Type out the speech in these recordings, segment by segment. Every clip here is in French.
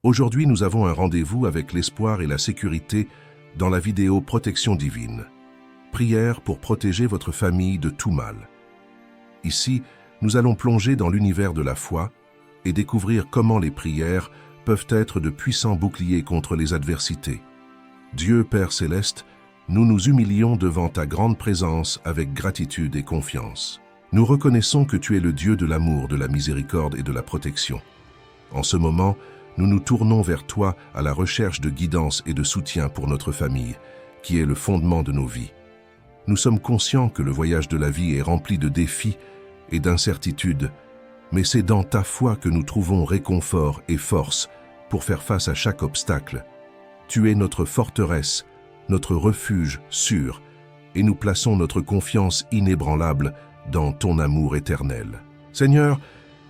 Aujourd'hui, nous avons un rendez-vous avec l'espoir et la sécurité dans la vidéo Protection divine. Prière pour protéger votre famille de tout mal. Ici, nous allons plonger dans l'univers de la foi et découvrir comment les prières peuvent être de puissants boucliers contre les adversités. Dieu Père Céleste, nous nous humilions devant ta grande présence avec gratitude et confiance. Nous reconnaissons que tu es le Dieu de l'amour, de la miséricorde et de la protection. En ce moment, nous nous tournons vers toi à la recherche de guidance et de soutien pour notre famille, qui est le fondement de nos vies. Nous sommes conscients que le voyage de la vie est rempli de défis et d'incertitudes, mais c'est dans ta foi que nous trouvons réconfort et force pour faire face à chaque obstacle. Tu es notre forteresse, notre refuge sûr, et nous plaçons notre confiance inébranlable dans ton amour éternel. Seigneur,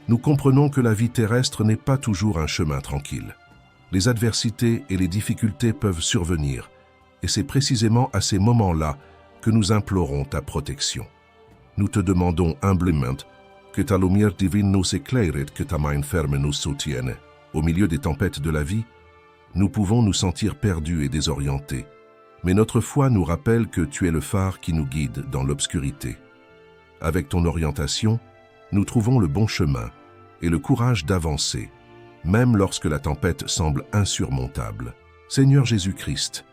nous comprenons que la vie terrestre n'est pas toujours un chemin tranquille. Les adversités et les difficultés peuvent survenir, et c'est précisément à ces moments-là que nous implorons ta protection. Nous te demandons humblement que ta lumière divine nous éclaire et que ta main ferme nous soutienne. Au milieu des tempêtes de la vie, nous pouvons nous sentir perdus et désorientés, mais notre foi nous rappelle que tu es le phare qui nous guide dans l'obscurité. Avec ton orientation, nous trouvons le bon chemin et le courage d'avancer, même lorsque la tempête semble insurmontable. Seigneur Jésus-Christ,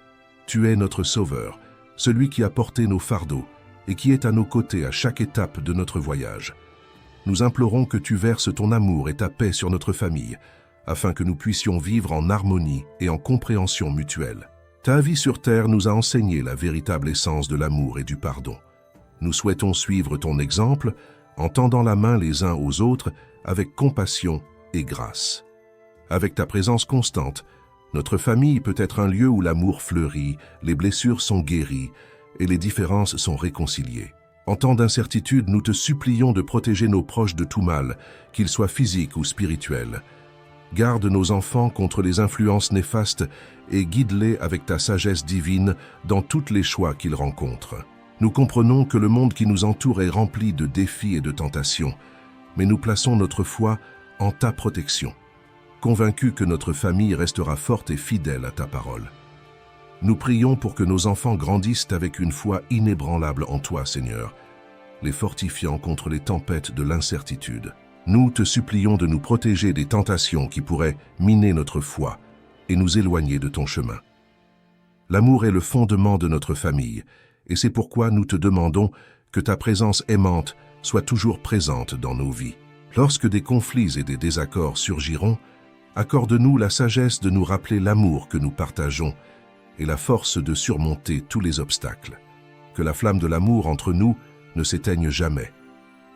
tu es notre Sauveur, celui qui a porté nos fardeaux et qui est à nos côtés à chaque étape de notre voyage. Nous implorons que tu verses ton amour et ta paix sur notre famille, afin que nous puissions vivre en harmonie et en compréhension mutuelle. Ta vie sur terre nous a enseigné la véritable essence de l'amour et du pardon. Nous souhaitons suivre ton exemple en tendant la main les uns aux autres avec compassion et grâce. Avec ta présence constante, notre famille peut être un lieu où l'amour fleurit, les blessures sont guéries et les différences sont réconciliées. En temps d'incertitude, nous te supplions de protéger nos proches de tout mal, qu'ils soient physiques ou spirituels. Garde nos enfants contre les influences néfastes et guide-les avec ta sagesse divine dans tous les choix qu'ils rencontrent. Nous comprenons que le monde qui nous entoure est rempli de défis et de tentations, mais nous plaçons notre foi en ta protection, convaincus que notre famille restera forte et fidèle à ta parole. Nous prions pour que nos enfants grandissent avec une foi inébranlable en toi, Seigneur, les fortifiant contre les tempêtes de l'incertitude. Nous te supplions de nous protéger des tentations qui pourraient miner notre foi et nous éloigner de ton chemin. L'amour est le fondement de notre famille, et c'est pourquoi nous te demandons que ta présence aimante soit toujours présente dans nos vies. Lorsque des conflits et des désaccords surgiront, accorde-nous la sagesse de nous rappeler l'amour que nous partageons et la force de surmonter tous les obstacles. Que la flamme de l'amour entre nous ne s'éteigne jamais,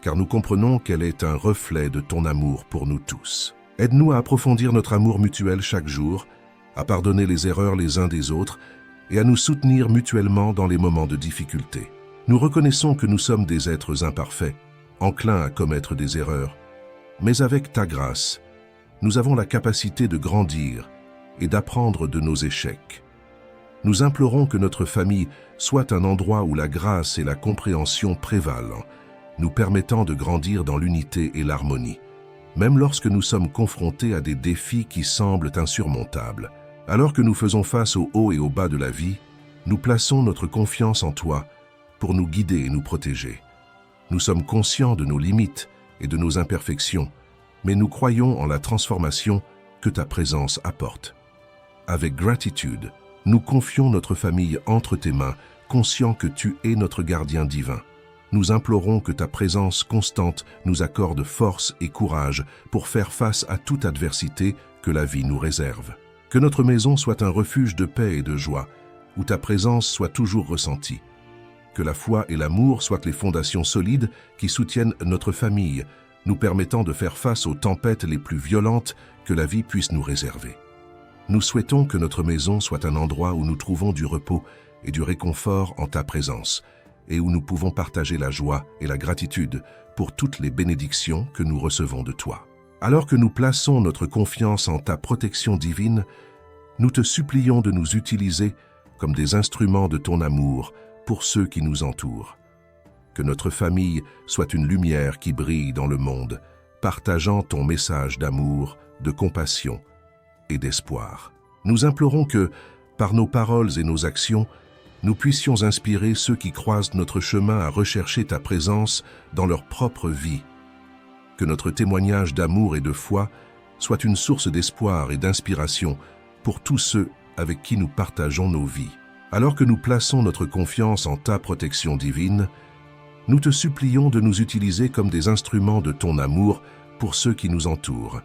car nous comprenons qu'elle est un reflet de ton amour pour nous tous. Aide-nous à approfondir notre amour mutuel chaque jour, à pardonner les erreurs les uns des autres et à nous soutenir mutuellement dans les moments de difficulté. Nous reconnaissons que nous sommes des êtres imparfaits, enclins à commettre des erreurs, mais avec ta grâce, nous avons la capacité de grandir et d'apprendre de nos échecs. Nous implorons que notre famille soit un endroit où la grâce et la compréhension prévalent, nous permettant de grandir dans l'unité et l'harmonie, même lorsque nous sommes confrontés à des défis qui semblent insurmontables. Alors que nous faisons face au haut et au bas de la vie, nous plaçons notre confiance en toi pour nous guider et nous protéger. Nous sommes conscients de nos limites et de nos imperfections, mais nous croyons en la transformation que ta présence apporte. Avec gratitude, nous confions notre famille entre tes mains, conscients que tu es notre gardien divin. Nous implorons que ta présence constante nous accorde force et courage pour faire face à toute adversité que la vie nous réserve. Que notre maison soit un refuge de paix et de joie, où ta présence soit toujours ressentie. Que la foi et l'amour soient les fondations solides qui soutiennent notre famille, nous permettant de faire face aux tempêtes les plus violentes que la vie puisse nous réserver. Nous souhaitons que notre maison soit un endroit où nous trouvons du repos et du réconfort en ta présence, et où nous pouvons partager la joie et la gratitude pour toutes les bénédictions que nous recevons de toi. Alors que nous plaçons notre confiance en ta protection divine, nous te supplions de nous utiliser comme des instruments de ton amour pour ceux qui nous entourent. Que notre famille soit une lumière qui brille dans le monde, partageant ton message d'amour, de compassion et d'espoir. Nous implorons que, par nos paroles et nos actions, nous puissions inspirer ceux qui croisent notre chemin à rechercher ta présence dans leur propre vie. Que notre témoignage d'amour et de foi soit une source d'espoir et d'inspiration pour tous ceux avec qui nous partageons nos vies. Alors que nous plaçons notre confiance en ta protection divine, nous te supplions de nous utiliser comme des instruments de ton amour pour ceux qui nous entourent.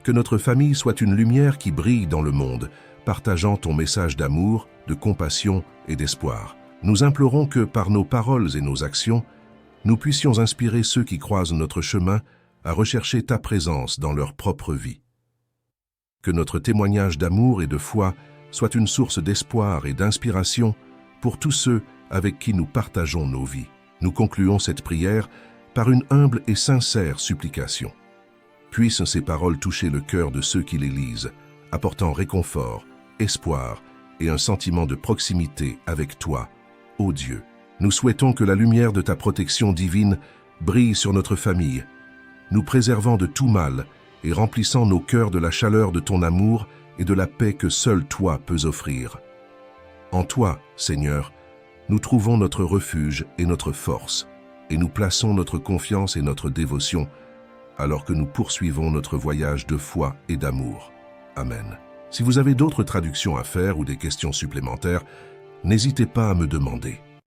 Que notre famille soit une lumière qui brille dans le monde, partageant ton message d'amour, de compassion et d'espoir. Nous implorons que, par nos paroles et nos actions, nous puissions inspirer ceux qui croisent notre chemin à rechercher ta présence dans leur propre vie. Que notre témoignage d'amour et de foi soit une source d'espoir et d'inspiration pour tous ceux avec qui nous partageons nos vies. Nous concluons cette prière par une humble et sincère supplication. Puissent ces paroles toucher le cœur de ceux qui les lisent, apportant réconfort, espoir et un sentiment de proximité avec toi, ô Dieu. Nous souhaitons que la lumière de ta protection divine brille sur notre famille, nous préservant de tout mal et remplissant nos cœurs de la chaleur de ton amour et de la paix que seul toi peux offrir. En toi, Seigneur, nous trouvons notre refuge et notre force, et nous plaçons notre confiance et notre dévotion, alors que nous poursuivons notre voyage de foi et d'amour. Amen. Si vous avez d'autres traductions à faire ou des questions supplémentaires, n'hésitez pas à me demander.